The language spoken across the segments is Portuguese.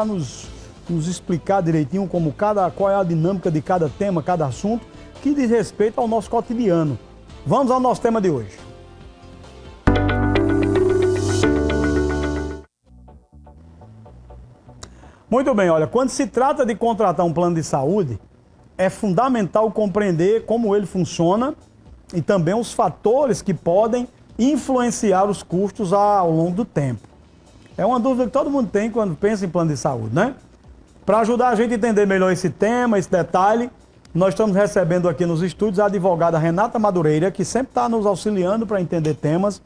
nos explicar direitinho qual é a dinâmica de cada tema, cada assunto, que diz respeito ao nosso cotidiano. Vamos ao nosso tema de hoje. Muito bem, olha, quando se trata de contratar um plano de saúde, é fundamental compreender como ele funciona e também os fatores que podem influenciar os custos ao longo do tempo. É uma dúvida que todo mundo tem quando pensa em plano de saúde, né? Para ajudar a gente a entender melhor esse tema, esse detalhe, nós estamos recebendo aqui nos estúdios a advogada Renata Madureira, que sempre está nos auxiliando para entender temas.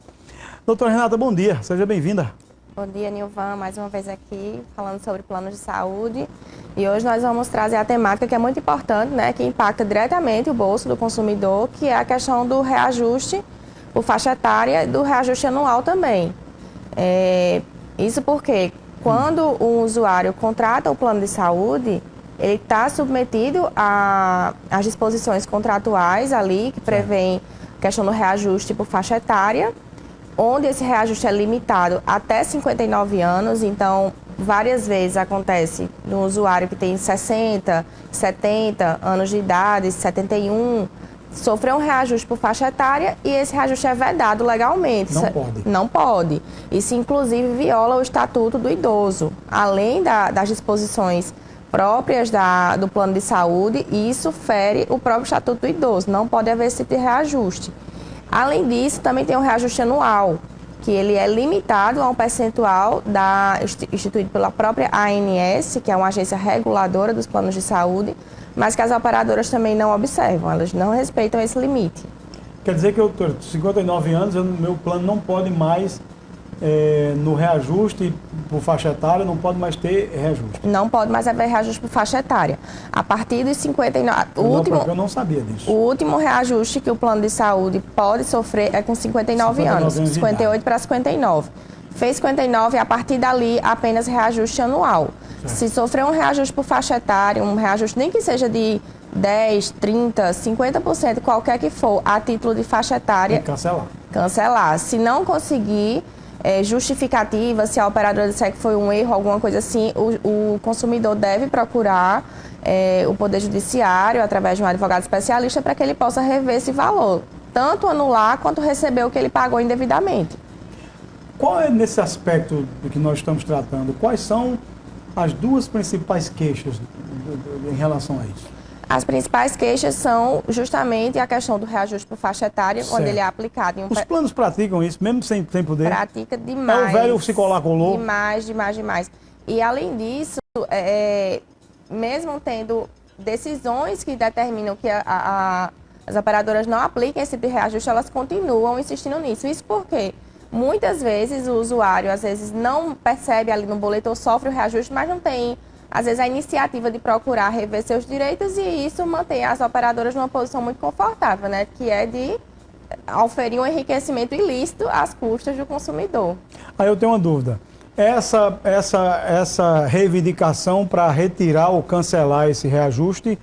Doutora Renata, bom dia, seja bem-vinda. Bom dia, Nilvan, mais uma vez aqui falando sobre planos de saúde. E hoje nós vamos trazer a temática que é muito importante, né, que impacta diretamente o bolso do consumidor, que é a questão do reajuste por faixa etária e do reajuste anual também. Isso porque quando o usuário contrata o plano de saúde, ele está submetido às disposições contratuais ali, que prevêem a questão do reajuste por faixa etária, onde esse reajuste é limitado até 59 anos, então várias vezes acontece no usuário que tem 60, 70 anos de idade, 71, sofreu um reajuste por faixa etária e esse reajuste é vedado legalmente. Não pode. Não pode. Isso, inclusive, viola o Estatuto do Idoso. Além das disposições próprias do plano de saúde, e isso fere o próprio Estatuto do Idoso. Não pode haver esse tipo de reajuste. Além disso, também tem o reajuste anual, que ele é limitado a um percentual instituído pela própria ANS, que é uma agência reguladora dos planos de saúde, mas que as operadoras também não observam, elas não respeitam esse limite. Quer dizer que eu estou 59 anos, meu plano não pode mais, no reajuste por faixa etária, não pode mais ter reajuste. Não pode mais haver reajuste por faixa etária. A partir dos 59... Eu não sabia disso. O último reajuste que o plano de saúde pode sofrer é com 59 anos 58 para 59. Fez 59 e a partir dali apenas reajuste anual. Certo. Se sofrer um reajuste por faixa etária, um reajuste nem que seja de 10, 30, 50%, qualquer que for, a título de faixa etária... Tem que cancelar. Cancelar. Se não conseguir... justificativa, se a operadora disser que foi um erro, alguma coisa assim, o consumidor deve procurar o Poder Judiciário, através de um advogado especialista, para que ele possa rever esse valor, tanto anular quanto receber o que ele pagou indevidamente. Qual é, nesse aspecto do que nós estamos tratando, quais são as duas principais queixas em relação a isso? As principais queixas são justamente a questão do reajuste por faixa etária, certo. Quando ele é aplicado em um... Os planos praticam isso, mesmo sem poder? Pratica demais. É o velho se colar colou? Demais. E além disso, mesmo tendo decisões que determinam que as operadoras não apliquem esse tipo de reajuste, elas continuam insistindo nisso. Isso porque muitas vezes o usuário, às vezes, não percebe ali no boleto ou sofre o reajuste, mas não tem... Às vezes, a iniciativa de procurar rever seus direitos e isso mantém as operadoras numa posição muito confortável, né? Que é de oferir um enriquecimento ilícito às custas do consumidor. Aí eu tenho uma dúvida. Essa reivindicação para retirar ou cancelar esse reajuste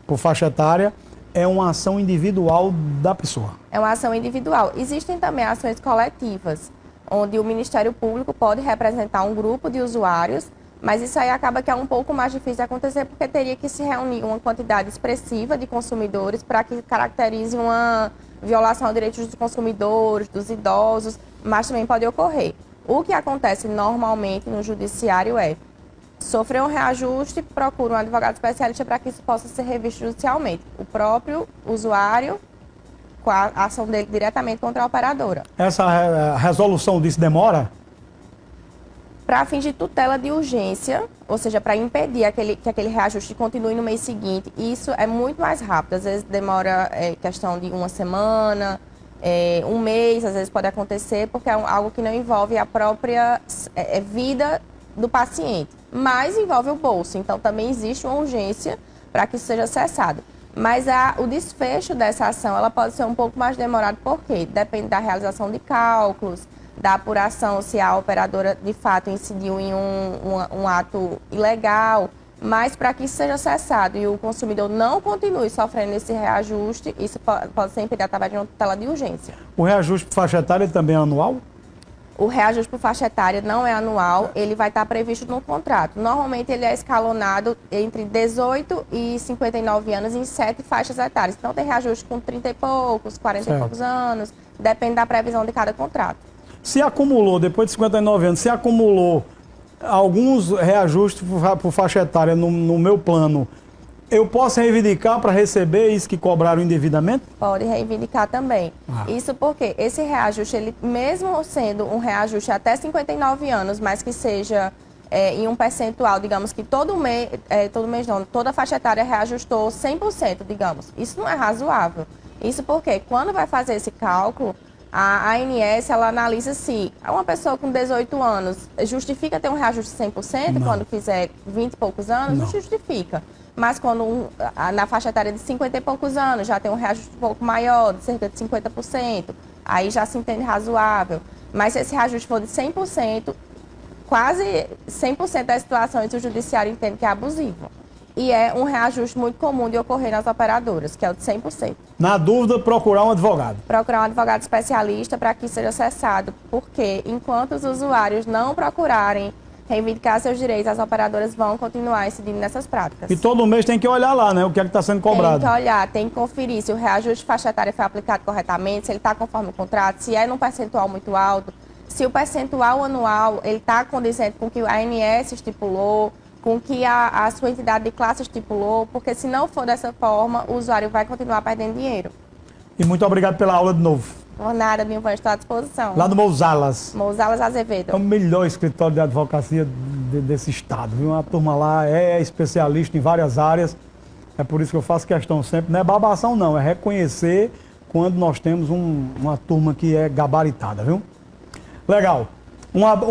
por faixa etária é uma ação individual da pessoa? É uma ação individual. Existem também ações coletivas, onde o Ministério Público pode representar um grupo de usuários. Mas isso aí acaba que é um pouco mais difícil de acontecer, porque teria que se reunir uma quantidade expressiva de consumidores para que caracterize uma violação aos direitos dos consumidores, dos idosos, mas também pode ocorrer. O que acontece normalmente no judiciário é sofrer um reajuste, procura um advogado especialista para que isso possa ser revisto judicialmente. O próprio usuário, com a ação dele diretamente contra a operadora. Essa resolução disso demora? Para fins de tutela de urgência, ou seja, para impedir que aquele reajuste continue no mês seguinte, isso é muito mais rápido. Às vezes demora questão de uma semana, um mês, às vezes pode acontecer, porque é algo que não envolve a própria vida do paciente, mas envolve o bolso. Então, também existe uma urgência para que isso seja cessado. Mas o desfecho dessa ação ela pode ser um pouco mais demorado, porque depende da realização de cálculos, da apuração se a operadora de fato incidiu em um ato ilegal, mas para que isso seja cessado e o consumidor não continue sofrendo esse reajuste, isso pode ser impedido através de uma tutela de urgência. O reajuste por faixa etária também é anual? O reajuste por faixa etária não é anual, ele vai estar previsto no contrato. Normalmente ele é escalonado entre 18 e 59 anos em 7 faixas etárias. Então tem reajuste com 30 e poucos, 40 e poucos anos, depende da previsão de cada contrato. Se acumulou, depois de 59 anos, se acumulou alguns reajustes por faixa etária no meu plano, eu posso reivindicar para receber isso que cobraram indevidamente? Pode reivindicar também. Isso porque esse reajuste, ele mesmo sendo um reajuste até 59 anos, mas que seja em um percentual, digamos que todo mês não, toda faixa etária reajustou 100%, digamos. Isso não é razoável. Isso porque quando vai fazer esse cálculo, a ANS, ela analisa se uma pessoa com 18 anos justifica ter um reajuste de 100%, não. Quando fizer 20 e poucos anos, não justifica. Mas quando na faixa etária de 50 e poucos anos já tem um reajuste um pouco maior, de cerca de 50%, aí já se entende razoável. Mas se esse reajuste for de 100%, quase 100% das situações o judiciário entende que é abusivo. E é um reajuste muito comum de ocorrer nas operadoras, que é o de 100%. Na dúvida, procurar um advogado. Procurar um advogado especialista para que seja acessado, porque enquanto os usuários não procurarem reivindicar seus direitos, as operadoras vão continuar incidindo nessas práticas. E todo mês tem que olhar lá, né? O que é que está sendo cobrado. Tem que olhar, tem que conferir se o reajuste de faixa etária foi aplicado corretamente, se ele está conforme o contrato, se é num percentual muito alto, se o percentual anual ele está condizente com o que a ANS estipulou, com o que a sua entidade de classe estipulou, porque se não for dessa forma, o usuário vai continuar perdendo dinheiro. E muito obrigado pela aula de novo. Por nada, Nilvan, estou à disposição. Lá no Mousalas. Mousalas Azevedo. É o melhor escritório de advocacia desse estado, viu? A turma lá é especialista em várias áreas. É por isso que eu faço questão sempre. Não é babação, não. É reconhecer quando nós temos uma turma que é gabaritada, viu? Legal. Um homem